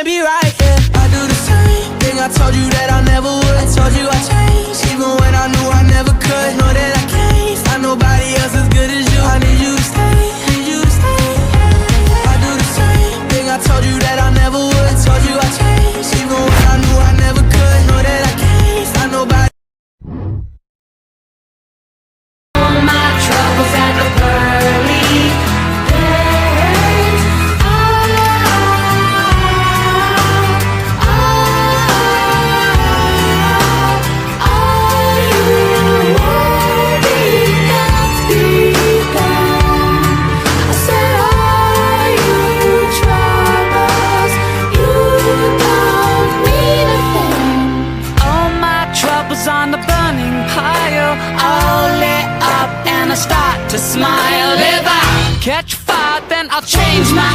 be right, yeah. I do the same thing I told you that I never would. I told you I changed, even when I knew I never could. Know that I can't find nobody else as good as you. I need you to stay, need you to stay. I do the same thing I told you that I never would. I told you I changed, even when I knew I never could. Know that I can't find nobody. All my troubles at the pearly gates. On the burning pile, all lit up and I start to smile. If I catch fire, then I'll change my